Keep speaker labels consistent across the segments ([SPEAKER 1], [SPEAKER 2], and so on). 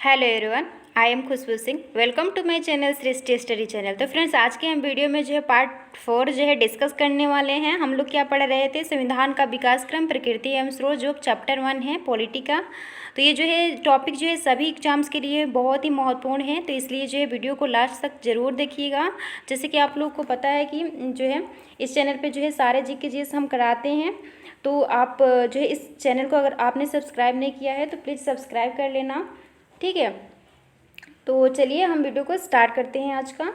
[SPEAKER 1] Hello everyone, I am Khushboo Singh. Welcome to my channel Srishti study channel. तो friends, आज के हम वीडियो में जो है पार्ट 4 जो है डिस्कस करने वाले हैं। हम लोग क्या पढ़ रहे थे, संविधान का विकास क्रम, प्रकृति एवं स्रोत, जो चैप्टर 1 है पॉलिटी का। तो ये जो है टॉपिक जो है सभी एग्जाम्स के लिए बहुत ही महत्वपूर्ण है, तो इसलिए जो है वीडियो को लास्ट तक ज़रूर देखिएगा। जैसे कि आप लोग को पता है कि जो है इस चैनल पर जो है सारे जीके हम कराते हैं। तो आप जो है इस चैनल को अगर आपने सब्सक्राइब नहीं किया है तो प्लीज़ सब्सक्राइब कर लेना, ठीक है। तो चलिए हम वीडियो को स्टार्ट करते हैं। आज का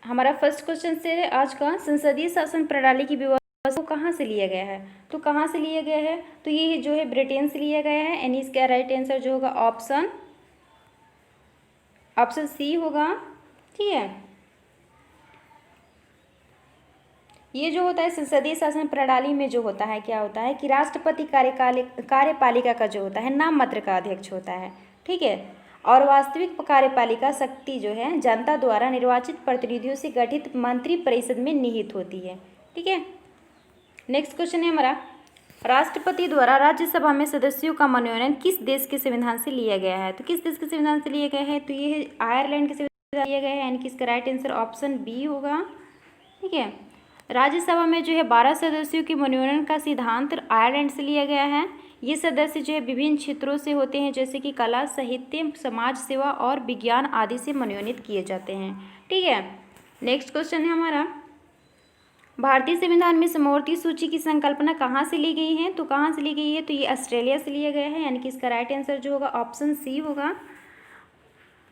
[SPEAKER 1] हमारा फर्स्ट क्वेश्चन से आज का, संसदीय शासन प्रणाली की व्यवस्था को कहाँ से लिया गया है? तो कहाँ से लिया गया है? तो ये जो है ब्रिटेन से लिया गया है। यानी इसका राइट आंसर जो होगा ऑप्शन सी होगा, ठीक है। ये जो होता है संसदीय शासन प्रणाली में जो होता है, क्या होता है कि राष्ट्रपति कार्यपालिका का जो होता है नाम मात्र का अध्यक्ष होता है, ठीक है। और वास्तविक कार्यपालिका शक्ति जो है जनता द्वारा निर्वाचित प्रतिनिधियों से गठित मंत्री परिषद में निहित होती है, ठीक है। नेक्स्ट क्वेश्चन है हमारा, राष्ट्रपति द्वारा राज्यसभा में सदस्यों का मनोनयन किस देश के संविधान से लिया गया है? तो किस देश के संविधान से लिया गया है? तो ये आयरलैंड के संविधान लिया गया है। यानी कि इसका राइट आंसर ऑप्शन बी होगा, ठीक है। राज्यसभा में जो है 12 सदस्यों के मनोनयन का सिद्धांत आयरलैंड से लिया गया है। ये सदस्य जो है विभिन्न क्षेत्रों से होते हैं, जैसे कि कला, साहित्य, समाज सेवा और विज्ञान आदि से मनोनीत किए जाते हैं, ठीक है। नेक्स्ट क्वेश्चन है हमारा, भारतीय संविधान में समवर्ती सूची की संकल्पना कहाँ से ली गई है? तो कहाँ से ली गई है? तो ये ऑस्ट्रेलिया से लिया गया है। यानी कि इसका राइट आंसर जो होगा ऑप्शन सी होगा,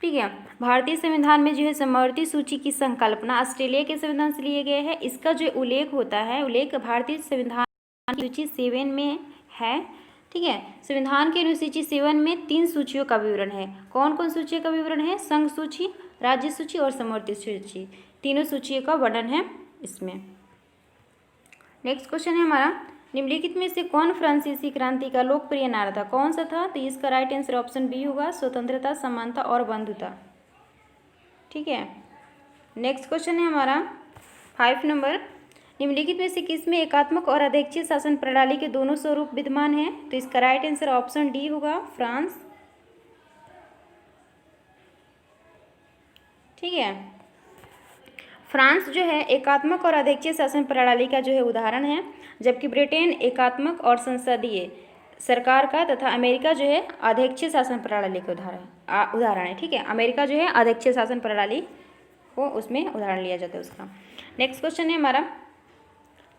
[SPEAKER 1] ठीक है। भारतीय संविधान में जो है समवर्ती सूची की संकल्पना ऑस्ट्रेलिया के संविधान से लिए गए है। इसका जो उल्लेख होता है, उल्लेख भारतीय संविधान की सूची 7 में है, ठीक है। संविधान की अनुसूची 7 में 3 सूचियों का विवरण है। कौन कौन सूचियों का विवरण है? संघ सूची, राज्य सूची और समवर्ती सूची, तीनों सूचियों का वर्णन है इसमें। नेक्स्ट क्वेश्चन है हमारा, निम्नलिखित में से कौन फ्रांसीसी क्रांति का लोकप्रिय नारा था? कौन सा था? तो इसका राइट आंसर ऑप्शन बी होगा, स्वतंत्रता, समानता और बंधुता, ठीक है। नेक्स्ट क्वेश्चन है हमारा 5 नंबर, निम्नलिखित में से किसमें एकात्मक और अध्यक्षीय शासन प्रणाली के दोनों स्वरूप विद्यमान हैं? तो इसका राइट आंसर ऑप्शन डी होगा, फ्रांस, ठीक है। फ्रांस जो है एकात्मक और अध्यक्षीय शासन प्रणाली का जो है उदाहरण है, जबकि ब्रिटेन एकात्मक और संसदीय सरकार का तथा अमेरिका जो है अध्यक्षीय शासन प्रणाली का उदाहरण है, ठीक है। अमेरिका जो है अध्यक्षीय शासन प्रणाली को उसमें उदाहरण लिया जाता है उसका। नेक्स्ट क्वेश्चन है हमारा,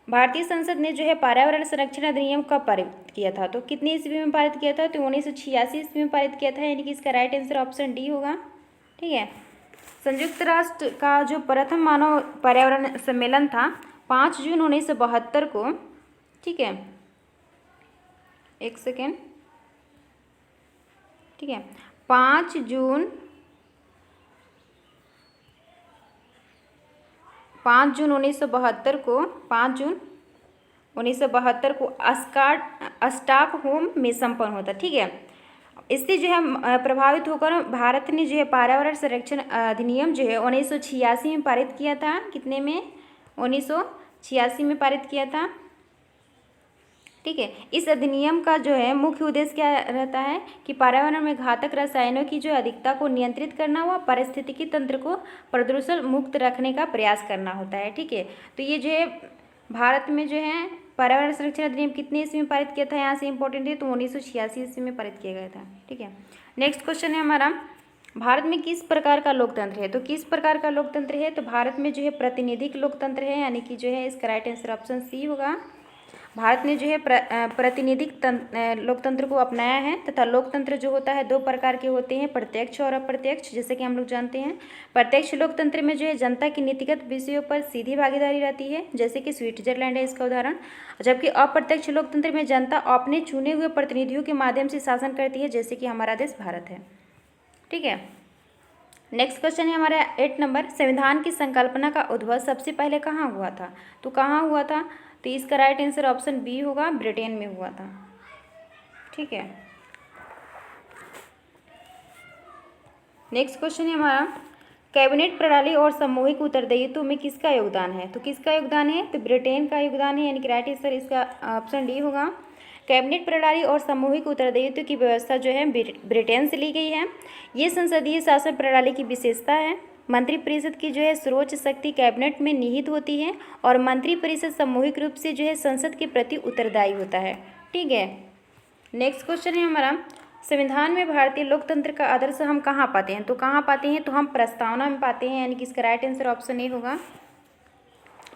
[SPEAKER 1] भारतीय संसद ने जो है पर्यावरण संरक्षण अधिनियम कब पारित किया था? तो कितनी ईस्वी में पारित किया था? तो 1986 ईस्वी में पारित किया था। यानी कि इसका राइट आंसर ऑप्शन डी होगा, ठीक है। संयुक्त राष्ट्र का जो प्रथम मानव पर्यावरण सम्मेलन था 5 जून 1972 को, ठीक है, एक सेकेंड, ठीक है, 5 जून 1972 को स्टॉकहोम में संपन्न होता, ठीक है। इससे जो है प्रभावित होकर भारत ने जो है पर्यावरण संरक्षण अधिनियम जो है 1986 में पारित किया था। कितने में? 1986 में पारित किया था, ठीक है। इस अधिनियम का जो है मुख्य उद्देश्य क्या रहता है कि पर्यावरण में घातक रसायनों की जो अधिकता को नियंत्रित करना व पारिस्थितिकी तंत्र को प्रदूषण मुक्त रखने का प्रयास करना होता है, ठीक है। तो ये जो है भारत में जो है पर्यावरण संरक्षण अधिनियम कितने ईस्वी में पारित किया था, यहाँ से इंपॉर्टेंट है, तो 1986 ईस्वी में पारित किया गया था, ठीक है। नेक्स्ट क्वेश्चन है हमारा, भारत में किस प्रकार का लोकतंत्र है? तो किस प्रकार का लोकतंत्र है? तो भारत में जो है प्रातिनिधिक लोकतंत्र है। यानी कि जो है इसका राइट आंसर ऑप्शन सी होगा। भारत ने जो है प्रातिनिधिक लोकतंत्र को अपनाया है, तथा लोकतंत्र जो होता है 2 प्रकार के होते हैं, प्रत्यक्ष और अप्रत्यक्ष, जैसे कि हम लोग जानते हैं। प्रत्यक्ष लोकतंत्र में जो है जनता की नीतिगत विषयों पर सीधी भागीदारी रहती है, जैसे कि स्विट्जरलैंड है इसका उदाहरण। जबकि अप्रत्यक्ष लोकतंत्र में जनता अपने चुने हुए प्रतिनिधियों के माध्यम से शासन करती है, जैसे कि हमारा देश भारत है, ठीक है। नेक्स्ट क्वेश्चन है हमारा 8 नंबर, संविधान की संकल्पना का उद्भव सबसे पहले कहाँ हुआ था? तो कहाँ हुआ था? तो इसका राइट आंसर ऑप्शन बी होगा, ब्रिटेन में हुआ था, ठीक है। नेक्स्ट क्वेश्चन है हमारा, कैबिनेट प्रणाली और सामूहिक उत्तरदायित्व में किसका योगदान है? तो किसका योगदान है? तो ब्रिटेन का योगदान है। यानी कि राइट आंसर इसका ऑप्शन डी होगा। कैबिनेट प्रणाली और सामूहिक उत्तरदायित्व की व्यवस्था जो है ब्रिटेन से ली गई है। ये संसदीय शासन प्रणाली की विशेषता है। मंत्रिपरिषद की जो है सर्वोच्च शक्ति कैबिनेट में निहित होती है और मंत्रिपरिषद सामूहिक रूप से जो है संसद के प्रति उत्तरदायी होता है। ठीक है, नेक्स्ट क्वेश्चन है हमारा, संविधान में भारतीय लोकतंत्र का आदर्श हम कहाँ पाते हैं? तो कहाँ पाते हैं? तो हम प्रस्तावना में पाते हैं, यानी कि इसका राइट आंसर ऑप्शन ए होगा।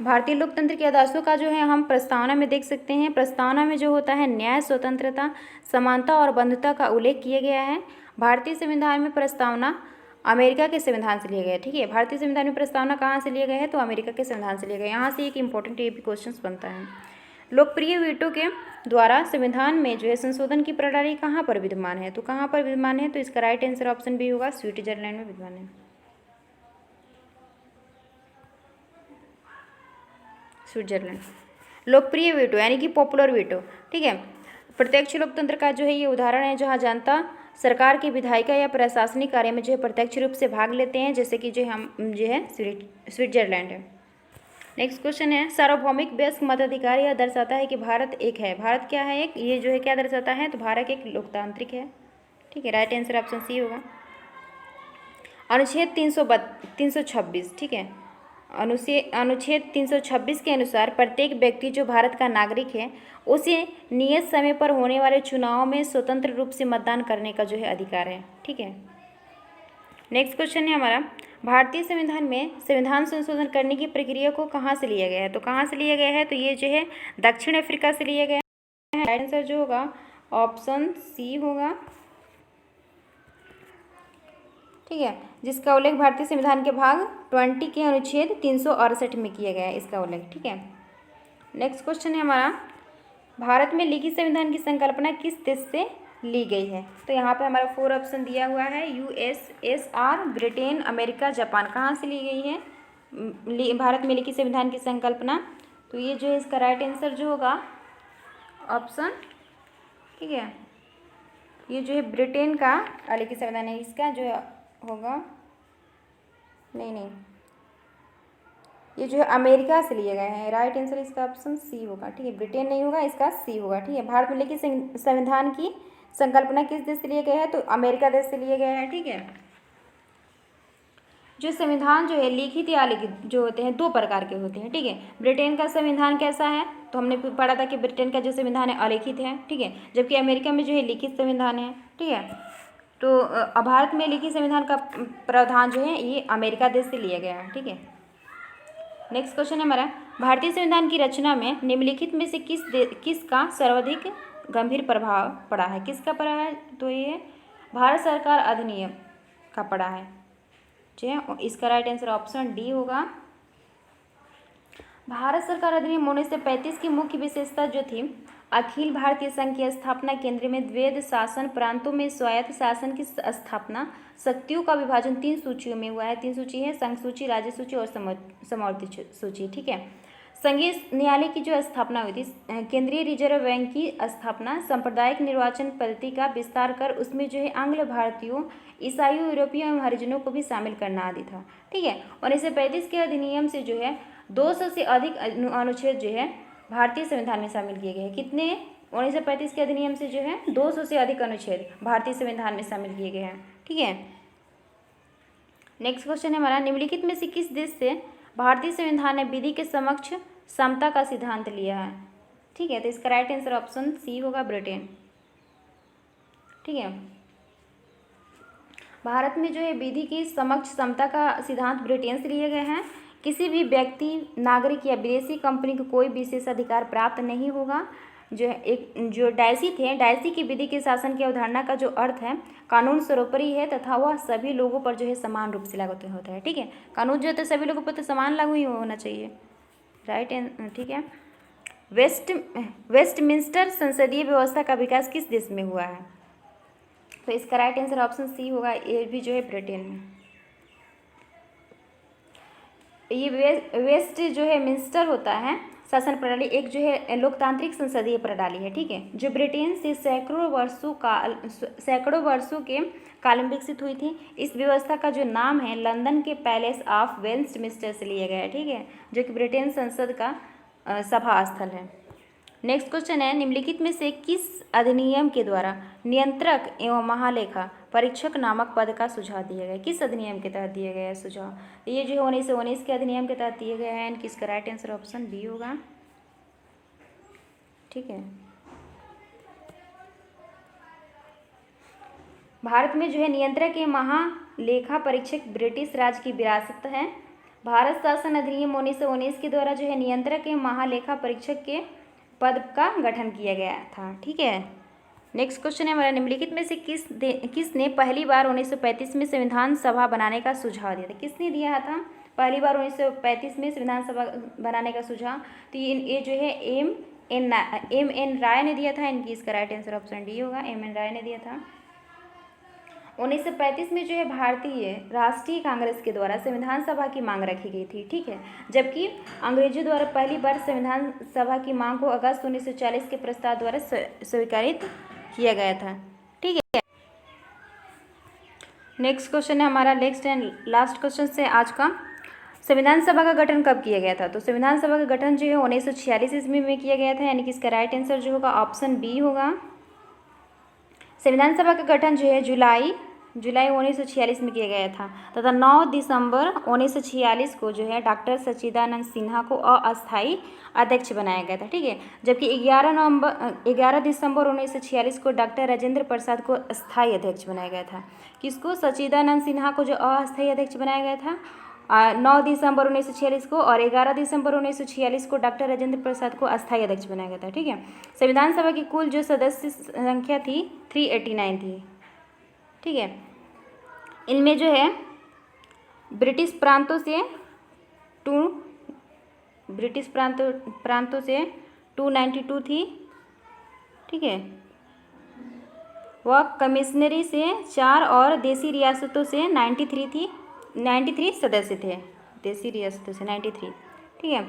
[SPEAKER 1] भारतीय लोकतंत्र के आदर्शों का जो है हम प्रस्तावना में देख सकते हैं। प्रस्तावना में जो होता है न्याय, स्वतंत्रता, समानता और बंधुता का उल्लेख किया गया है। भारतीय संविधान में प्रस्तावना अमेरिका के संविधान से लिया गया है। ठीक है, भारतीय संविधान में प्रस्तावना कहाँ से लिया गया है? तो अमेरिका के संविधान से लिया गया है। यहाँ से एक इंपॉर्टेंट ये भी क्वेश्चन बनता है। लोकप्रिय वीटो के द्वारा संविधान में जो है संशोधन की प्रणाली कहाँ पर विद्यमान है? तो कहाँ पर विद्यमान है? तो इसका राइट आंसर ऑप्शन बी होगा, स्विट्जरलैंड में विद्यमान है। स्विट्जरलैंड। लोकप्रिय वीटो यानी कि पॉपुलर वीटो। ठीक है, प्रत्यक्ष लोकतंत्र का जो है ये उदाहरण है जहाँ जनता सरकार की विधायिका या प्रशासनिक कार्य में जो है प्रत्यक्ष रूप से भाग लेते हैं, जैसे कि जो हम जो है स्विट्जरलैंड है। नेक्स्ट क्वेश्चन है, सार्वभौमिक वयस्क मताधिकार यह दर्शाता है कि भारत एक है। भारत क्या है? एक। ये जो है क्या दर्शाता है? तो भारत एक लोकतांत्रिक है। ठीक है, राइट आंसर ऑप्शन सी होगा। अनुच्छेद 326। ठीक है, अनुच्छेद 326 के अनुसार प्रत्येक व्यक्ति जो भारत का नागरिक है उसे नियत समय पर होने वाले चुनाव में स्वतंत्र रूप से मतदान करने का जो है अधिकार है। ठीक है, नेक्स्ट क्वेश्चन है हमारा, भारतीय संविधान में संविधान संशोधन करने की प्रक्रिया को कहाँ से लिया गया है? तो कहाँ से लिया गया है? तो ये जो है दक्षिण अफ्रीका से लिया गया है। राइट आंसर जो होगा ऑप्शन सी होगा। ठीक है, जिसका उल्लेख भारतीय संविधान के भाग 20 के अनुच्छेद 368 में किया गया है, इसका उल्लेख। ठीक है, नेक्स्ट क्वेश्चन है हमारा, भारत में लिखित संविधान की संकल्पना किस देश से ली गई है? तो यहाँ पे हमारा 4 ऑप्शन दिया हुआ है, यूएसएसआर, ब्रिटेन, अमेरिका, जापान। कहाँ से ली गई है भारत में लिखित संविधान की संकल्पना? तो ये जो है इसका राइट आंसर जो होगा ऑप्शन, ठीक है, ये जो है ब्रिटेन का लिखित संविधान है, इसका जो है होगा नहीं, ये जो है अमेरिका से लिए गए हैं। राइट आंसर इसका ऑप्शन सी होगा। ठीक है, ब्रिटेन नहीं होगा, इसका सी होगा। ठीक है, भारत में लिखित संविधान की संकल्पना किस देश से लिए गए हैं? तो अमेरिका देश से लिए गए हैं। ठीक है, जो संविधान जो है लिखित या अलिखित जो होते हैं 2 प्रकार के होते हैं। ठीक है, ब्रिटेन का संविधान कैसा है? तो हमने पढ़ा था कि ब्रिटेन का जो संविधान है अलिखित है। ठीक है, जबकि अमेरिका में जो है लिखित संविधान है। ठीक है, तो भारत में लिखित संविधान का प्रावधान जो है ये अमेरिका देश से लिया गया है। ठीक है, नेक्स्ट क्वेश्चन है हमारा, भारतीय संविधान की रचना में निम्नलिखित में से किसका सर्वाधिक गंभीर प्रभाव पड़ा है? किसका पड़ा है? तो ये भारत सरकार अधिनियम का पड़ा है। जी, इसका राइट आंसर ऑप्शन डी होगा। भारत सरकार अधिनियम 1935 की मुख्य विशेषता जो थी, अखिल भारतीय संघ की स्थापना, केंद्र में द्वैध शासन, प्रांतों में स्वायत्त शासन की स्थापना, शक्तियों का विभाजन 3 सूचियों में हुआ है। 3 सूची है, संघ सूची, राज्य सूची और समवर्ती सूची। ठीक है, संघीय न्यायालय की जो स्थापना हुई थी, केंद्रीय रिजर्व बैंक की स्थापना, सांप्रदायिक निर्वाचन पद्धति का विस्तार कर उसमें जो है आंग्ल भारतीयों, ईसाइयों, यूरोपियों एवं हरिजनों को भी शामिल करना आदि था। ठीक है, 1935 के अधिनियम से जो है 200 से अधिक अनुच्छेद जो है भारतीय संविधान में शामिल किए गए हैं। कितने? 1935 के अधिनियम से जो है 200 से अधिक अनुच्छेद भारतीय संविधान में शामिल किए गए हैं। ठीक है, नेक्स्ट क्वेश्चन है हमारा, निम्नलिखित में से किस देश से भारतीय संविधान ने विधि के समक्ष समता का सिद्धांत लिया है? ठीक है, तो इसका राइट आंसर ऑप्शन सी होगा, ब्रिटेन। ठीक है, भारत में जो है विधि की समक्ष समता का सिद्धांत ब्रिटेन से लिए गए हैं। किसी भी व्यक्ति, नागरिक या विदेशी कंपनी को कोई विशेष अधिकार प्राप्त नहीं होगा। जो डायसी थे, डायसी की विधि के शासन की अवधारणा का जो अर्थ है, कानून सर्वोपरि है तथा वह सभी लोगों पर जो है समान रूप से लागू होता है। ठीक है, कानून जो है तो सभी लोगों पर तो समान लागू ही होना चाहिए। राइट, ठीक है, वेस्टमिंस्टर संसदीय व्यवस्था का विकास किस देश में हुआ है? तो इसका राइट आंसर ऑप्शन सी होगा, ये भी जो है ब्रिटेन में। ये वेस्ट जो है मिंस्टर होता है शासन प्रणाली, एक जो है लोकतांत्रिक संसदीय प्रणाली है। ठीक है, जो ब्रिटेन से सैकड़ों वर्षों के काल में विकसित हुई थी। इस व्यवस्था का जो नाम है लंदन के पैलेस ऑफ वेस्टमिंस्टर से लिया गया है। ठीक है, जो कि ब्रिटेन संसद का सभा स्थल है। नेक्स्ट क्वेश्चन है, निम्नलिखित में से किस अधिनियम के द्वारा नियंत्रक एवं महालेखा परीक्षक नामक पद का सुझाव दिया गया? किस अधिनियम के तहत दिया गया है सुझाव? तो ये जो है 1919 के अधिनियम के तहत दिए गए हैं। एंड किसका राइट आंसर ऑप्शन बी होगा। ठीक है, भारत में जो है नियंत्रक एवं महालेखा परीक्षक ब्रिटिश राज की विरासत है। भारत शासन अधिनियम 1919 के द्वारा जो है नियंत्रक एवं महालेखा परीक्षक के पद का गठन किया गया था। ठीक है, नेक्स्ट क्वेश्चन है हमारा, निम्नलिखित में से किसने पहली बार 1935 में संविधान सभा बनाने का सुझाव दिया था? किसने दिया था पहली बार 1935 में संविधान सभा बनाने का सुझाव? तो ये जो है एम एन राय ने दिया था। इनकी इसका राइट आंसर ऑप्शन डी होगा, एम एन राय ने दिया था। 1935 में जो है भारतीय राष्ट्रीय कांग्रेस के द्वारा संविधान सभा की मांग रखी गई थी। ठीक है, जबकि अंग्रेजों द्वारा पहली बार संविधान सभा की मांग को अगस्त 1940 के प्रस्ताव द्वारा स्वीकारित किया गया था। ठीक है, नेक्स्ट क्वेश्चन है हमारा, नेक्स्ट एंड लास्ट क्वेश्चन से आज का, संविधान सभा का गठन कब किया गया था? तो संविधान सभा का गठन जो है 1946 ईस्वी में किया गया था। यानी कि इसका राइट आंसर जो होगा ऑप्शन बी होगा। संविधान सभा का गठन जो है जुलाई 1946 में किया गया था तथा 9 दिसंबर 1946 को जो है डॉक्टर सच्चिदानंद सिन्हा को अस्थायी अध्यक्ष बनाया गया था। ठीक है, जबकि 11 दिसंबर 1946 को डॉक्टर राजेंद्र प्रसाद को अस्थायी अध्यक्ष बनाया गया था। किसको? सच्चिदानंद सिन्हा को जो अस्थायी अध्यक्ष बनाया गया था 9 दिसंबर 1946 को, और 11 दिसंबर 1946 को डॉक्टर राजेंद्र प्रसाद को अस्थायी अध्यक्ष बनाया गया था। ठीक है, संविधान सभा की कुल जो सदस्य संख्या थी 389 थी। ठीक है, इनमें जो है ब्रिटिश प्रांतों से 292 थी। ठीक है, वह कमिश्नरी से 4 और देसी रियासतों से 93 थी। 93 सदस्य थे, देसी रियासतों से 93। ठीक है,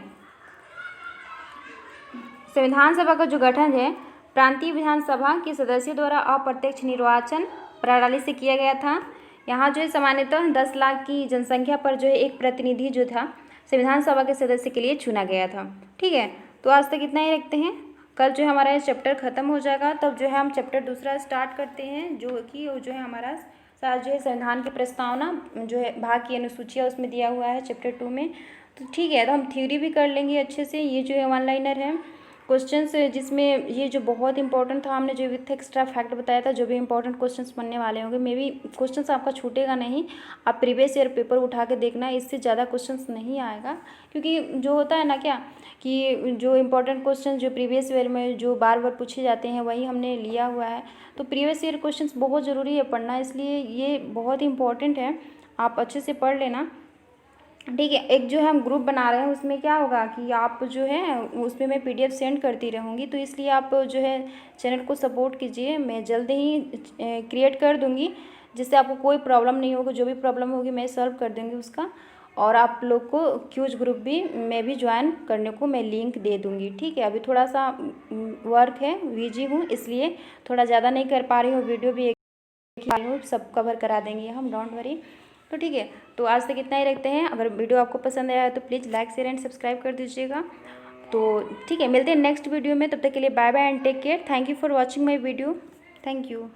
[SPEAKER 1] संविधान सभा का जो गठन है प्रांतीय विधानसभा के सदस्यों द्वारा अप्रत्यक्ष निर्वाचन प्रणाली से किया गया था। यहाँ जो है सामान्यतः 10 लाख की जनसंख्या पर जो है एक प्रतिनिधि जो था संविधान सभा के सदस्य के लिए चुना गया था। ठीक है, तो आज तक इतना ही रखते हैं। कल जो है हमारा ये चैप्टर ख़त्म हो जाएगा, तब जो है हम चैप्टर दूसरा स्टार्ट करते हैं, जो कि जो है हमारा साथ जो है संविधान की प्रस्तावना जो है भाग की अनुसूचियाँ उसमें दिया हुआ है चैप्टर 2 में। तो ठीक है, तो हम थ्योरी भी कर लेंगे अच्छे से। ये जो है वन लाइनर है क्वेश्चंस, जिसमें ये जो बहुत इंपॉर्टेंट था, हमने जो विथ एक्स्ट्रा फैक्ट बताया था, जो भी इंपॉर्टेंट क्वेश्चंस बनने वाले होंगे। मे बी क्वेश्चंस आपका छूटेगा नहीं, आप प्रीवियस ईयर पेपर उठा के देखना, इससे ज़्यादा क्वेश्चंस नहीं आएगा। क्योंकि जो होता है ना क्या कि जो इंपॉर्टेंट क्वेश्चन जो प्रीवियस ईयर में जो बार बार पूछे जाते हैं वही हमने लिया हुआ है। तो प्रीवियस ईयर क्वेश्चंस बहुत ज़रूरी है पढ़ना, इसलिए ये बहुत इंपॉर्टेंट है, आप अच्छे से पढ़ लेना। ठीक है, एक जो है हम ग्रुप बना रहे हैं, उसमें क्या होगा कि आप जो है उसमें मैं PDF सेंड करती रहूँगी, तो इसलिए आप जो है चैनल को सपोर्ट कीजिए। मैं जल्द ही क्रिएट कर दूँगी, जिससे आपको कोई प्रॉब्लम नहीं होगी। जो भी प्रॉब्लम होगी मैं सॉल्व कर दूँगी उसका, और आप लोग को क्यूज ग्रुप भी मैं भी ज्वाइन करने को मैं लिंक दे दूँगी। ठीक है, अभी थोड़ा सा वर्क है, बिजी हूँ, इसलिए थोड़ा ज़्यादा नहीं कर पा रही हूँ। वीडियो भी एक सब कवर करा देंगे हम, डोंट वरी। तो ठीक है, तो आज तक इतना ही रखते हैं। अगर वीडियो आपको पसंद आया है तो please like share and subscribe कर दीजिएगा। तो ठीक है, मिलते हैं नेक्स्ट वीडियो में, तब तक के लिए bye bye and take care. Thank you for watching my video. Thank you.